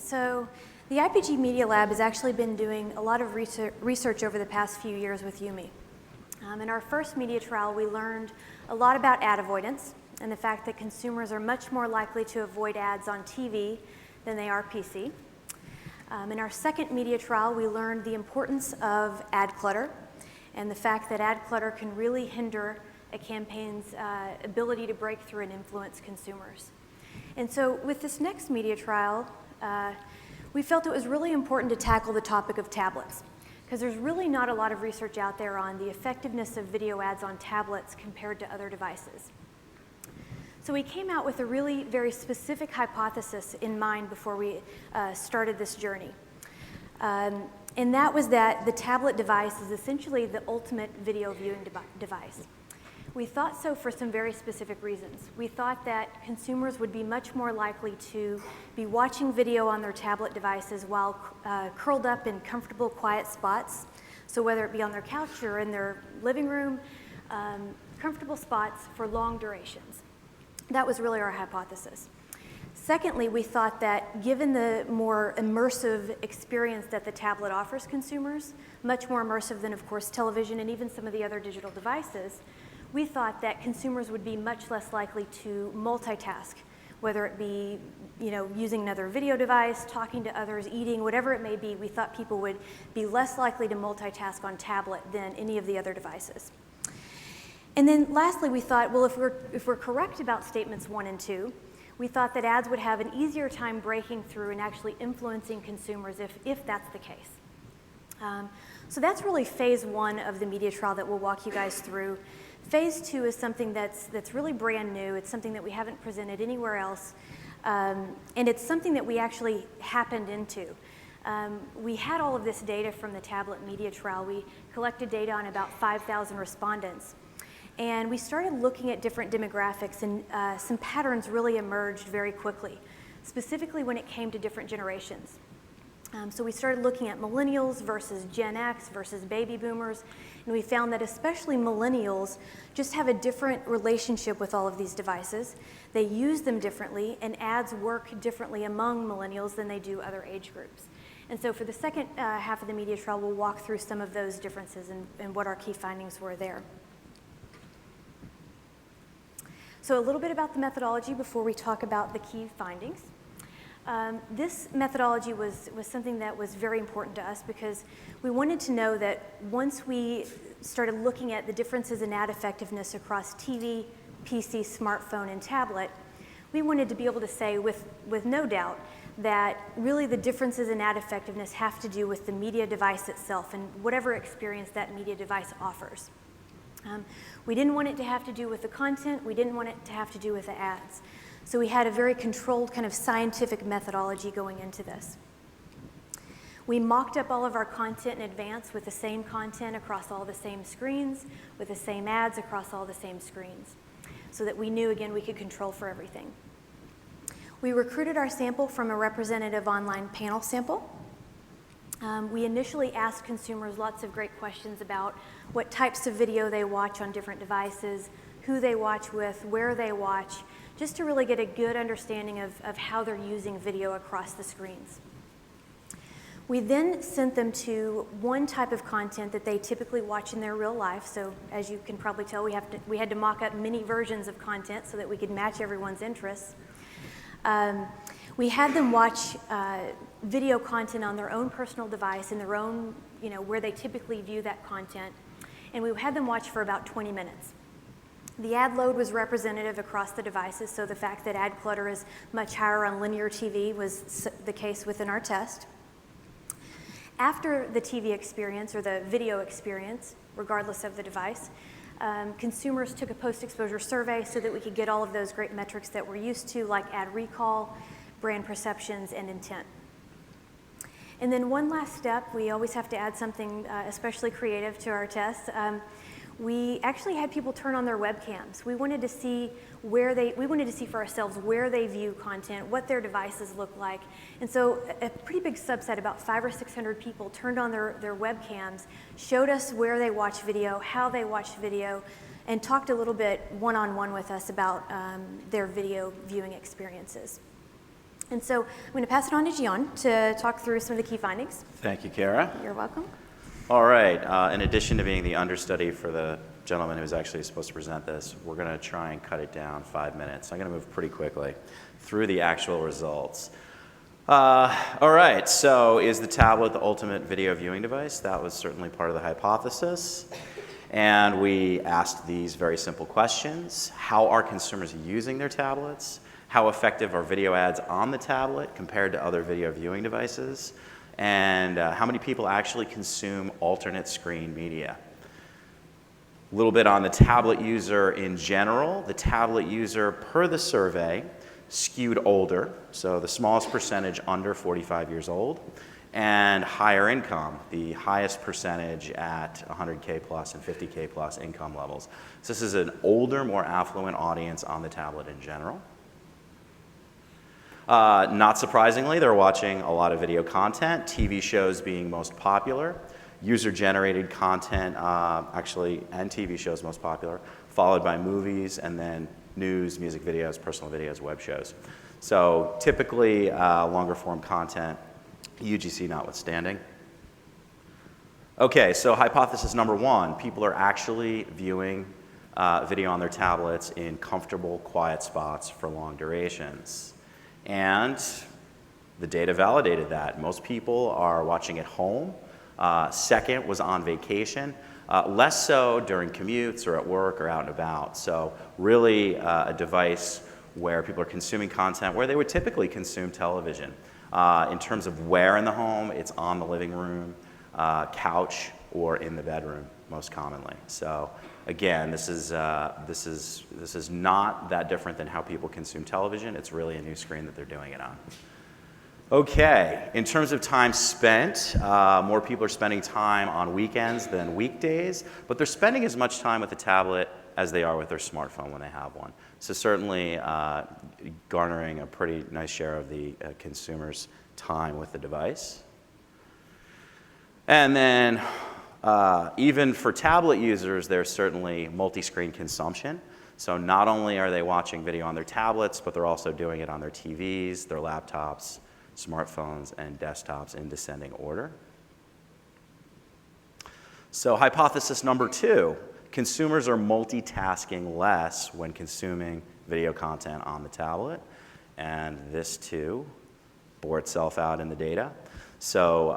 So the IPG Media Lab has actually been doing a lot of research over the past few years with YuMe. In our first media trial, we learned a lot about ad avoidance and the fact that consumers are much more likely to avoid ads on TV than they are PC. In our second media trial, we learned the importance of ad clutter and the fact that ad clutter can really hinder a campaign's ability to break through and influence consumers. And so with this next media trial, we felt it was really important to tackle the topic of tablets, because there's really not a lot of research out there on the effectiveness of video ads on tablets compared to other devices. So we came out with a really very specific hypothesis in mind before we started this journey. And that was that the tablet device is essentially the ultimate video viewing device. We thought so for some very specific reasons. We thought that consumers would be much more likely to be watching video on their tablet devices while curled up in comfortable, quiet spots. So whether it be on their couch or in their living room, comfortable spots for long durations. That was really our hypothesis. Secondly, we thought that given the more immersive experience that the tablet offers consumers, much more immersive than, of course, television and even some of the other digital devices, we thought that consumers would be much less likely to multitask, whether it be, using another video device, talking to others, eating, whatever it may be. We thought people would be less likely to multitask on tablet than any of the other devices. And then lastly, we thought, well, if we're correct about statements 1 and 2, we thought that ads would have an easier time breaking through and actually influencing consumers if that's the case. So that's really phase 1 of the media trial that we'll walk you guys through. Phase 2 is something that's really brand new. It's something that we haven't presented anywhere else. And it's something that we actually happened into. We had all of this data from the tablet media trial. We collected data on about 5,000 respondents. And we started looking at different demographics, and some patterns really emerged very quickly, specifically when it came to different generations. So we started looking at millennials versus Gen X versus baby boomers, and we found that especially millennials just have a different relationship with all of these devices. They use them differently, and ads work differently among millennials than they do other age groups. And so for the second half of the media trial, we'll walk through some of those differences and what our key findings were there. So a little bit about the methodology before we talk about the key findings. This methodology was something that was very important to us because we wanted to know that once we started looking at the differences in ad effectiveness across TV, PC, smartphone, and tablet, we wanted to be able to say with no doubt that really the differences in ad effectiveness have to do with the media device itself and whatever experience that media device offers. We didn't want it to have to do with the content. We didn't want it to have to do with the ads. So we had a very controlled kind of scientific methodology going into this. We mocked up all of our content in advance with the same content across all the same screens, with the same ads across all the same screens, so that we knew, again, we could control for everything. We recruited our sample from a representative online panel sample. We initially asked consumers lots of great questions about what types of video they watch on different devices, who they watch with, where they watch, just to really get a good understanding of how they're using video across the screens. We then sent them to one type of content that they typically watch in their real life. So as you can probably tell, we had to mock up many versions of content so that we could match everyone's interests. We had them watch video content on their own personal device in their own, where they typically view that content. And we had them watch for about 20 minutes. The ad load was representative across the devices, so the fact that ad clutter is much higher on linear TV was the case within our test. After the TV experience or the video experience, regardless of the device, consumers took a post-exposure survey so that we could get all of those great metrics that we're used to, like ad recall, brand perceptions, and intent. And then one last step, we always have to add something especially creative to our tests. We actually had people turn on their webcams. We wanted to see for ourselves where they view content, what their devices look like. And so a pretty big subset, about 500 or 600 people, turned on their webcams, showed us where they watch video, how they watch video, and talked a little bit one-on-one with us about their video viewing experiences. And so I'm going to pass it on to Gian to talk through some of the key findings. Thank you, Kara. You're welcome. All right, in addition to being the understudy for the gentleman who's actually supposed to present this, we're going to try and cut it down 5 minutes. I'm going to move pretty quickly through the actual results. All right, so is the tablet the ultimate video viewing device? That was certainly part of the hypothesis. And we asked these very simple questions. How are consumers using their tablets? How effective are video ads on the tablet compared to other video viewing devices? And how many people actually consume alternate screen media? A little bit on the tablet user in general. The tablet user, per the survey, skewed older, so the smallest percentage under 45 years old, and higher income, the highest percentage at 100K plus and 50K plus income levels. So this is an older, more affluent audience on the tablet in general. Not surprisingly, they're watching a lot of video content, TV shows being most popular, user-generated content, and TV shows most popular, followed by movies, and then news, music videos, personal videos, web shows. So typically, longer form content, UGC notwithstanding. Okay, so hypothesis number one, people are actually viewing video on their tablets in comfortable, quiet spots for long durations. And the data validated that. Most people are watching at home. Second was on vacation. Less so during commutes or at work or out and about. So really a device where people are consuming content where they would typically consume television. In terms of where in the home, it's on the living room, couch, or in the bedroom most commonly. So again, this is not that different than how people consume television. It's really a new screen that they're doing it on. Okay, in terms of time spent, more people are spending time on weekends than weekdays, but they're spending as much time with the tablet as they are with their smartphone when they have one. So certainly garnering a pretty nice share of the consumer's time with the device. And then even for tablet users, there's certainly multi-screen consumption. So not only are they watching video on their tablets, but they're also doing it on their TVs, their laptops, smartphones, and desktops in descending order. So hypothesis number two, consumers are multitasking less when consuming video content on the tablet. And this too bore itself out in the data. So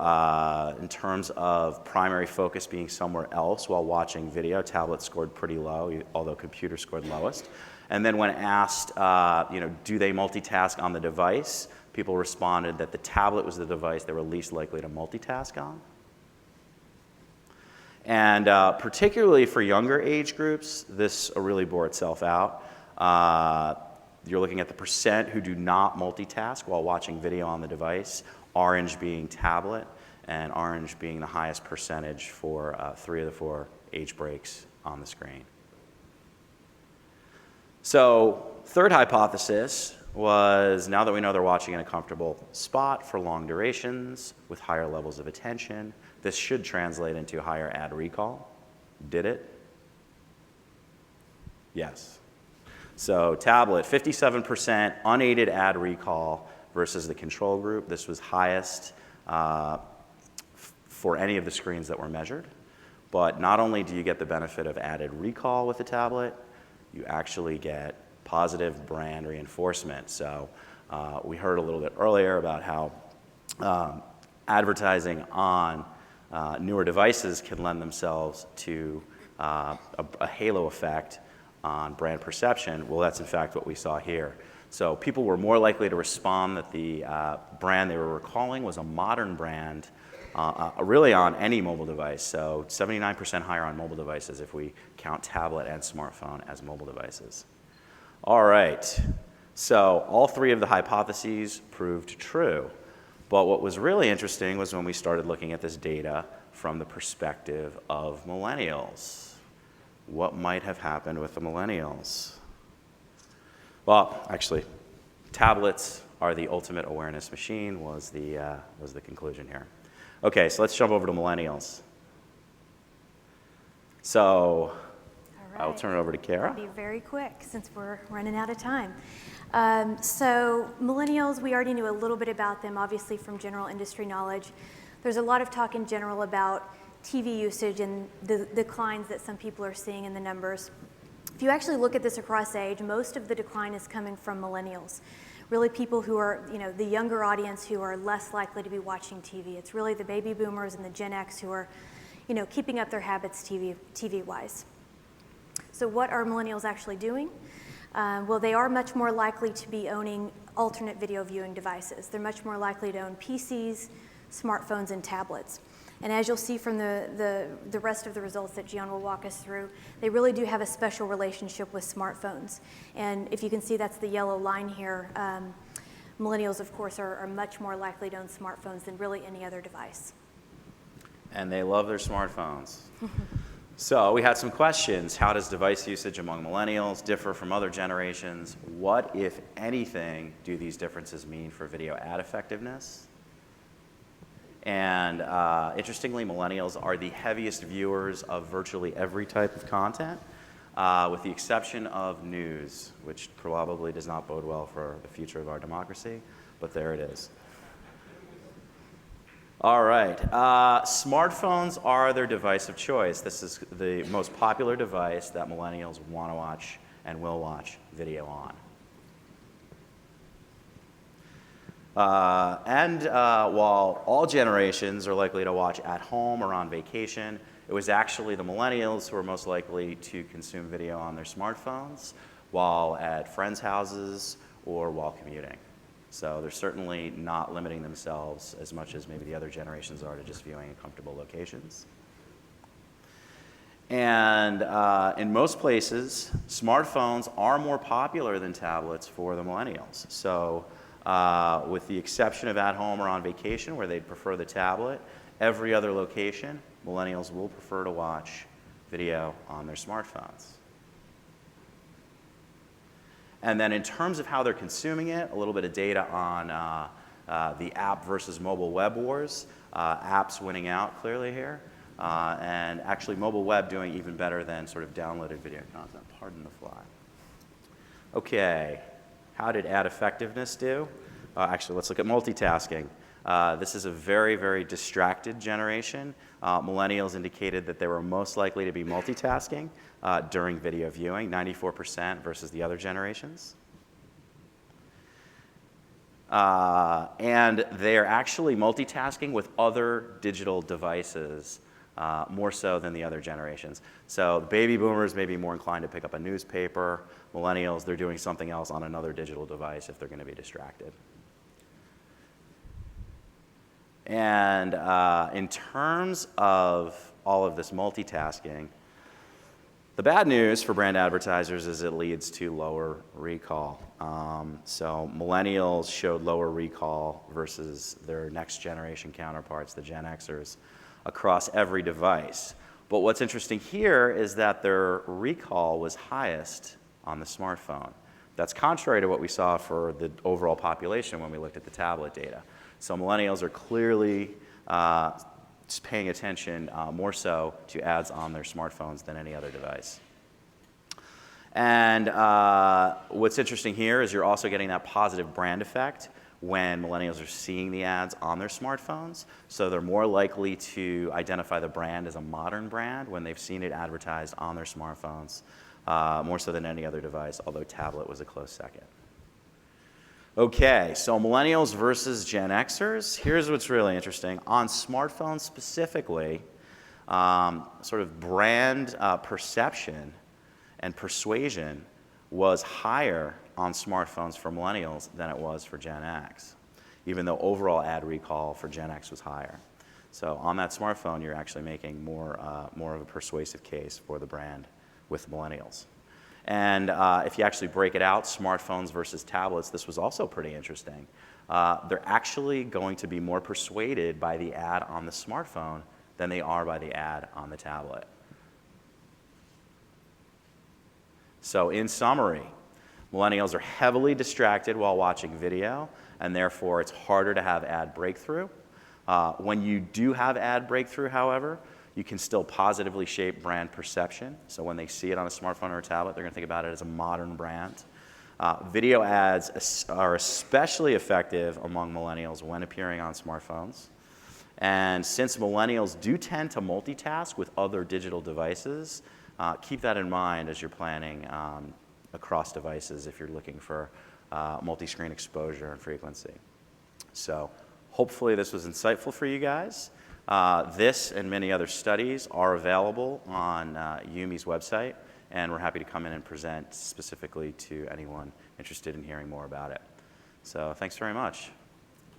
in terms of primary focus being somewhere else while watching video, tablet scored pretty low, although computer scored lowest. And then when asked, do they multitask on the device, people responded that the tablet was the device they were least likely to multitask on. And particularly for younger age groups, this really bore itself out. You're looking at the percent who do not multitask while watching video on the device, orange being tablet, and orange being the highest percentage for 3 of the 4 age breaks on the screen. So third hypothesis was, now that we know they're watching in a comfortable spot for long durations with higher levels of attention, this should translate into higher ad recall. Did it? Yes. So tablet, 57% unaided ad recall versus the control group. This was highest for any of the screens that were measured. But not only do you get the benefit of added recall with the tablet, you actually get positive brand reinforcement. So we heard a little bit earlier about how advertising on newer devices can lend themselves to a halo effect on brand perception. Well, that's in fact what we saw here. So people were more likely to respond that the brand they were recalling was a modern brand, really on any mobile device. So 79% higher on mobile devices if we count tablet and smartphone as mobile devices. All right, so all 3 of the hypotheses proved true. But what was really interesting was when we started looking at this data from the perspective of millennials. What might have happened with the millennials? Well, actually, tablets are the ultimate awareness machine was the conclusion here. Okay, so let's jump over to millennials. So, All I'll turn it over to Kara. I'll be very quick since we're running out of time. So millennials, we already knew a little bit about them, obviously from general industry knowledge. There's a lot of talk in general about TV usage and the declines that some people are seeing in the numbers. If you actually look at this across age, most of the decline is coming from millennials. Really people who are, the younger audience who are less likely to be watching TV. It's really the baby boomers and the Gen X who are, keeping up their habits TV-wise. So what are millennials actually doing? Well, they are much more likely to be owning alternate video viewing devices. They're much more likely to own PCs, smartphones, and tablets. And as you'll see from the rest of the results that Gian will walk us through, they really do have a special relationship with smartphones. And if you can see, that's the yellow line here. Millennials, of course, are much more likely to own smartphones than really any other device. And they love their smartphones. So we had some questions. How does device usage among millennials differ from other generations? What, if anything, do these differences mean for video ad effectiveness? And interestingly, millennials are the heaviest viewers of virtually every type of content, with the exception of news, which probably does not bode well for the future of our democracy, but there it is. All right, smartphones are their device of choice. This is the most popular device that millennials want to watch and will watch video on. While all generations are likely to watch at home or on vacation, it was actually the millennials who were most likely to consume video on their smartphones while at friends' houses or while commuting. So they're certainly not limiting themselves as much as maybe the other generations are to just viewing in comfortable locations. And in most places, smartphones are more popular than tablets for the millennials. So with the exception of at home or on vacation where they'd prefer the tablet, every other location, millennials will prefer to watch video on their smartphones. And then in terms of how they're consuming it, a little bit of data on the app versus mobile web wars. Apps winning out clearly here, and actually mobile web doing even better than sort of downloaded video content. Pardon the fly. Okay. How did ad effectiveness do? Actually, let's look at multitasking. This is a very, very distracted generation. Millennials indicated that they were most likely to be multitasking during video viewing, 94% versus the other generations. And they are actually multitasking with other digital devices more so than the other generations. So the baby boomers may be more inclined to pick up a newspaper. Millennials, they're doing something else on another digital device if they're going to be distracted. And in terms of all of this multitasking, the bad news for brand advertisers is it leads to lower recall. So millennials showed lower recall versus their next generation counterparts, the Gen Xers, across every device. But what's interesting here is that their recall was highest on the smartphone. That's contrary to what we saw for the overall population when we looked at the tablet data. So millennials are clearly paying attention more so to ads on their smartphones than any other device. And what's interesting here is you're also getting that positive brand effect when millennials are seeing the ads on their smartphones. So they're more likely to identify the brand as a modern brand when they've seen it advertised on their smartphones, more so than any other device, although tablet was a close second. Okay, so millennials versus Gen Xers. Here's what's really interesting. On smartphones specifically, sort of brand perception and persuasion was higher on smartphones for millennials than it was for Gen X, even though overall ad recall for Gen X was higher. So on that smartphone, you're actually making more of a persuasive case for the brand with millennials. And if you actually break it out, smartphones versus tablets, this was also pretty interesting. They're actually going to be more persuaded by the ad on the smartphone than they are by the ad on the tablet. So in summary, millennials are heavily distracted while watching video, and therefore it's harder to have ad breakthrough. When you do have ad breakthrough, however, You can still positively shape brand perception. So when they see it on a smartphone or a tablet, they're going to think about it as a modern brand. Video ads are especially effective among millennials when appearing on smartphones. And since millennials do tend to multitask with other digital devices, keep that in mind as you're planning across devices if you're looking for multi-screen exposure and frequency. So hopefully this was insightful for you guys. This and many other studies are available on YuMe's website, and we're happy to come in and present specifically to anyone interested in hearing more about it. So thanks very much.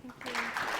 Thank you.